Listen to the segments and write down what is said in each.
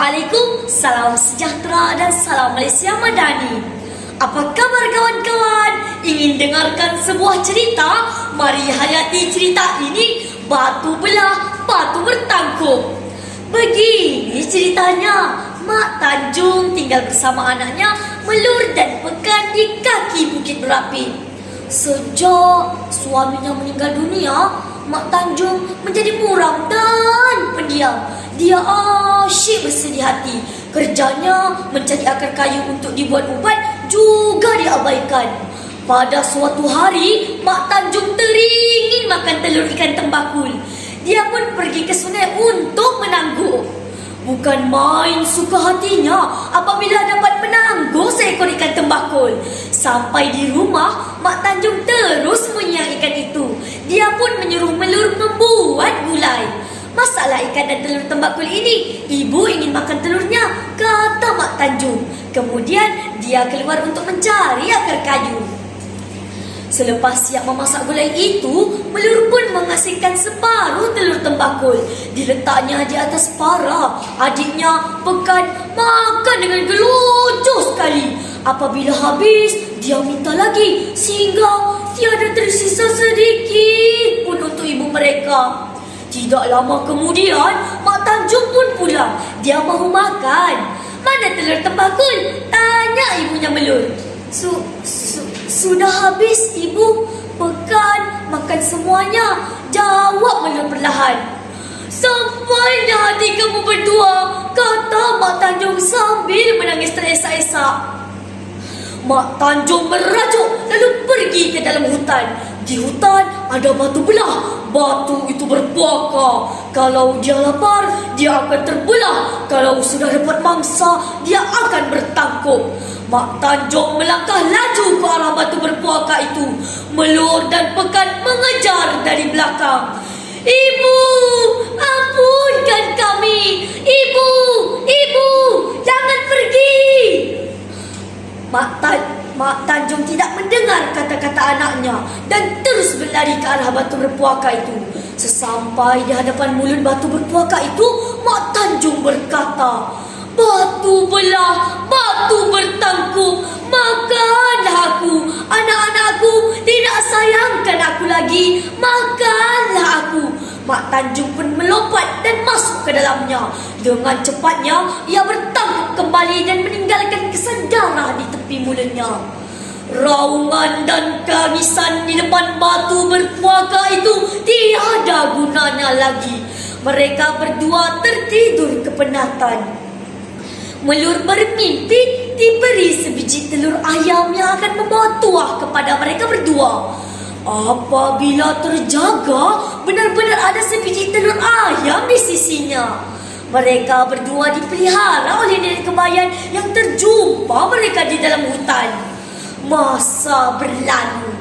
Assalamualaikum, salam sejahtera dan salam Malaysia Madani. Apa kabar kawan-kawan? Ingin dengarkan sebuah cerita? Mari hayati cerita ini, batu belah, batu bertangkup. Begini ceritanya, Mak Tanjung tinggal bersama anaknya Melur dan Pekan di kaki Bukit Berapi. Sejak suaminya meninggal dunia, Mak Tanjung menjadi muram dan pendiam. Dia asyik bersedih hati. Kerjanya mencari akar kayu untuk dibuat ubat juga diabaikan. Pada suatu hari, Mak Tanjung teringin makan telur ikan tembakul. Dia pun pergi ke sungai untuk menangguk. Bukan main suka hatinya apabila dapat menangguk seekor ikan tembakul. Sampai di rumah, Mak Tanjung terus menyiang ikan itu. Dia pun menyuruh Melur membuat gulai. Masalah ikan dan telur tembakul ini, ibu ingin makan telurnya, kata Mak Tanjung. Kemudian dia keluar untuk mencari akar kayu. Selepas siap memasak gulai itu, Melur pun mengasingkan separuh telur tembakul. Diletaknya di atas para. Adiknya Pekan makan dengan gelojoh sekali. Apabila habis, dia minta lagi sehingga tiada tersisa sedikit pun untuk ibu mereka. Tidak lama kemudian, Mak Tanjung pun pulang. Dia mahu makan. Mana telur tembakul? Tanya ibunya Melur. Sudah habis ibu. Pekan makan semuanya, jawab Melur perlahan. Sampainya hati kamu berdua, kata Mak Tanjung sambil menangis teresak-esak. Mak Tanjung merajuk lalu pergi ke dalam hutan. Di hutan ada batu belah. Batu itu berpuaka. Kalau dia lapar, dia akan terbelah. Kalau sudah dapat mangsa, dia akan bertangkup. Mak Tanjung melangkah laju ke arah batu berpuaka itu. Melur dan Pekan mengejar dari belakang. Ibu, ampunkan kami. Ibu, jangan pergi. Mak Tanjung tidak mendengar kata-kata anaknya dan terus berlari ke arah batu berpuaka itu. Sesampai di hadapan mulut batu berpuaka itu, Mak Tanjung berkata, "Batu belah, batu bertangkup, makanlah aku. Anak-anakku tidak sayangkan aku lagi, makanlah aku." Mak Tanjung pun melompat dan masuk ke dalamnya. Dengan cepatnya, ia bertangkap kembali dan meninggalkan kesedaran di tepi mulutnya. Raungan dan tangisan di depan batu berpuaka itu tiada gunanya lagi. Mereka berdua tertidur kepenatan. Melur bermimpi diberi sebiji telur ayam yang akan membawa tuah kepada mereka berdua. Apabila terjaga, benar-benar ada sebiji telur ayam di sisinya. Mereka berdua dipelihara oleh nenek kembayan yang terjumpa mereka di dalam hutan. Masa berlalu.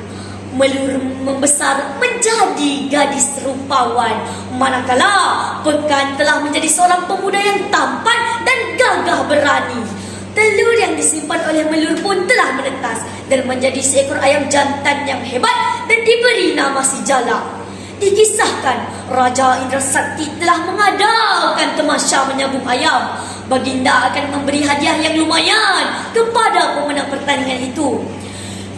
Melur membesar menjadi gadis rupawan, manakala Pekan telah menjadi seorang pemuda yang tampan dan gagah berani. Telur yang disimpan oleh Melur pun telah menetas dan menjadi seekor ayam jantan yang hebat dan diberi nama si Jalak. Dikisahkan Raja Indra Sakti telah mengadakan tamasya menyambung ayam. Baginda akan memberi hadiah yang lumayan kepada pemenang pertandingan itu.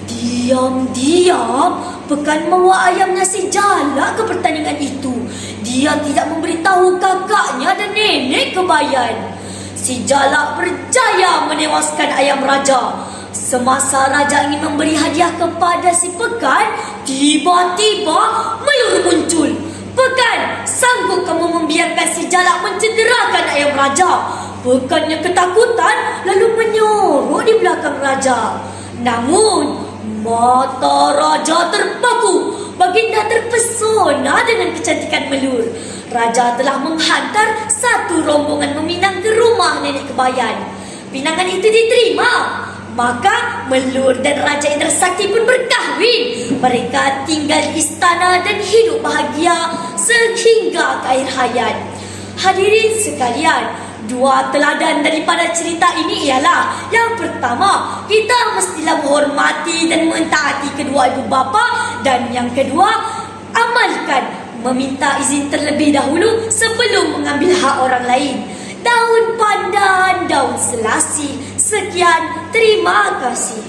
Diam-diam Pekan membawa ayamnya si Jalak ke pertandingan itu. Dia tidak memberitahu kakaknya dan nenek kembayan. Si Jalak berjaya menewaskan ayam raja. Semasa raja ingin memberi hadiah kepada si Pekan, tiba-tiba Melur muncul. "Pekan, sanggup kamu membiarkan si Jalak mencederakan ayam raja?" Pekannya ketakutan lalu menyorok di belakang raja. Namun mata raja terpaku. Baginda terpesona dengan kecantikan Melur. Raja telah menghantar satu rombongan meminang ke rumah nenek kembayan. Pinangan itu diterima. Maka Melur dan Raja Indra Sakti pun berkahwin. Mereka tinggal di istana dan hidup bahagia sehingga ke akhir hayat. Hadirin sekalian, dua teladan daripada cerita ini ialah: yang pertama, kita mestilah menghormati dan mentaati kedua ibu bapa, dan yang kedua, amalkan meminta izin terlebih dahulu sebelum mengambil hak orang lain. Daun pandan Selassie. Sekian, terima kasih.